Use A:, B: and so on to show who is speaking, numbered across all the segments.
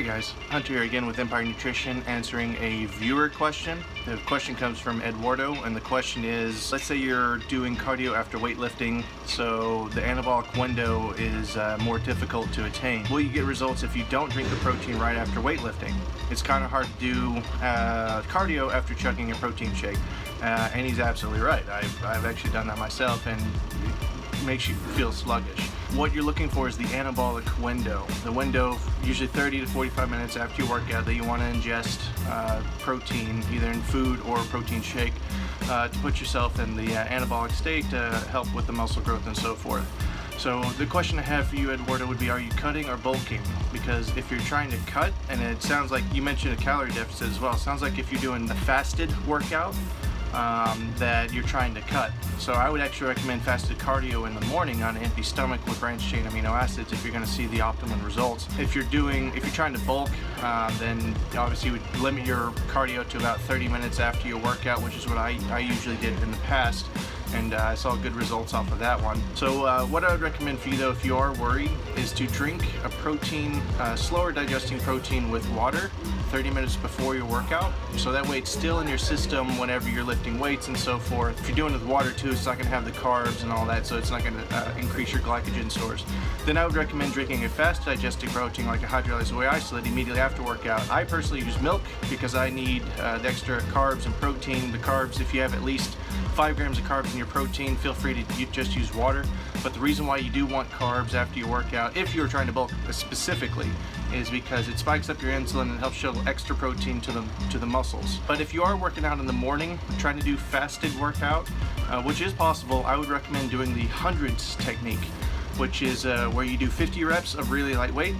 A: Hey guys, Hunter here again with Empire Nutrition answering a viewer question. The question comes from Eduardo and the question is, let's say you're doing cardio after weightlifting, so the anabolic window is more difficult to attain. Will you get results if you don't drink the protein right after weightlifting? It's kind of hard to do cardio after chugging a protein shake, and he's absolutely right. I've actually done that myself and it makes you feel sluggish. What you're looking for is the anabolic window. The window, usually 30 to 45 minutes after your workout, that you want to ingest protein, either in food or protein shake, to put yourself in the anabolic state to help with the muscle growth and so forth. So the question I have for you, Eduardo, would be, are you cutting or bulking? Because if you're trying to cut, and it sounds like you mentioned a calorie deficit as well, it sounds like if you're doing the fasted workout, that you're trying to cut. So I would actually recommend fasted cardio in the morning on an empty stomach with branched chain amino acids if you're going to see the optimum results. If you're trying to bulk, then obviously you would limit your cardio to about 30 minutes after your workout, which is what I usually did in the past, and I saw good results off of that one. So what I would recommend for you though, if you are worried, is to drink a protein, slower digesting protein with water 30 minutes before your workout, so that way it's still in your system whenever you're lifting weights and so forth. If you're doing it with water too, it's not going to have the carbs and all that, so it's not going to increase your glycogen stores. Then I would recommend drinking a fast digesting protein like a hydrolyzed whey isolate immediately after workout. I personally use milk because I need the extra carbs and protein. The carbs, if you have at least 5 grams of carbs in your protein, feel free to just use water. But the reason why you do want carbs after your workout, if you're trying to bulk specifically, is because it spikes up your insulin and helps shuttle extra protein to the muscles. But if you are working out in the morning, trying to do fasted workout, which is possible, I would recommend doing the hundreds technique, which is where you do 50 reps of really light weight,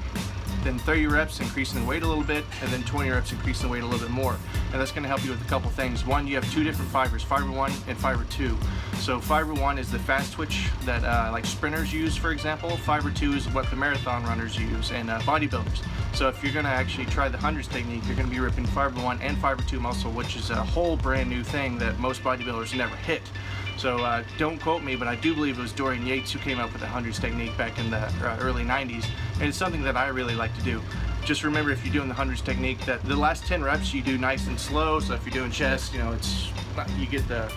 A: then 30 reps increasing the weight a little bit, and then 20 reps increasing the weight a little bit more. And that's going to help you with a couple things. One, you have 2 different fibers, fiber 1 and fiber 2. So fiber 1 is the fast twitch that like sprinters use, for example. Fiber 2 is what the marathon runners use and bodybuilders. So if you're going to actually try the hundreds technique, you're going to be ripping fiber 1 and fiber 2 muscle, which is a whole brand new thing that most bodybuilders never hit. So don't quote me, but I do believe it was Dorian Yates who came up with the hundreds technique back in the early 90s, and it's something that I really like to do. Just remember, if you're doing the hundreds technique, that the last 10 reps you do nice and slow. So if you're doing chest, you get the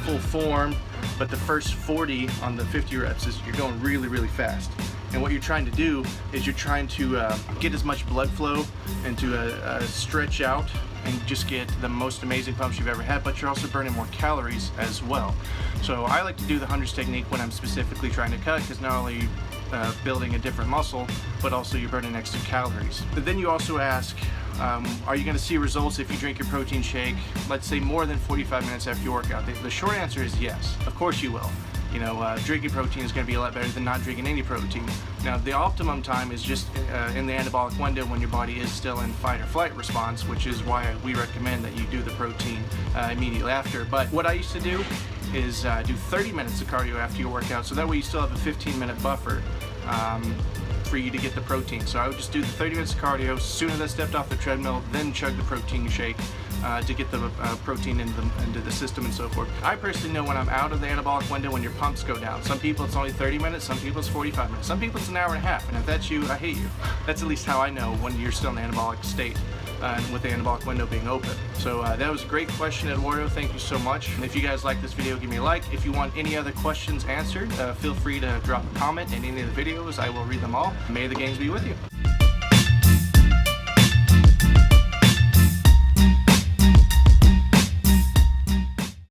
A: full form, but the first 40 on the 50 reps is you're going really, really fast. And what you're trying to do is you're trying to get as much blood flow and to stretch out and just get the most amazing pumps you've ever had, but you're also burning more calories as well. So I like to do the hundreds technique when I'm specifically trying to cut, because not only building a different muscle, but also you're burning extra calories. But then you also ask, are you going to see results if you drink your protein shake, let's say more than 45 minutes after your workout? The short answer is yes, of course you will. Drinking protein is going to be a lot better than not drinking any protein. Now, the optimum time is just in the anabolic window when your body is still in fight or flight response, which is why we recommend that you do the protein immediately after. But what I used to do is do 30 minutes of cardio after your workout, so that way you still have a 15-minute buffer for you to get the protein. So I would just do the 30 minutes of cardio as soon as I stepped off the treadmill, then chug the protein shake to get the protein into the system and so forth. I personally know when I'm out of the anabolic window when your pumps go down. Some people it's only 30 minutes, some people it's 45 minutes, some people it's an hour and a half, and if that's you, I hate you. That's at least how I know when you're still in the anabolic state. And with the anabolic window being open. So that was a great question, Eduardo. Thank you so much. And if you guys like this video, give me a like. If you want any other questions answered, feel free to drop a comment in any of the videos. I will read them all. May the gains be with you.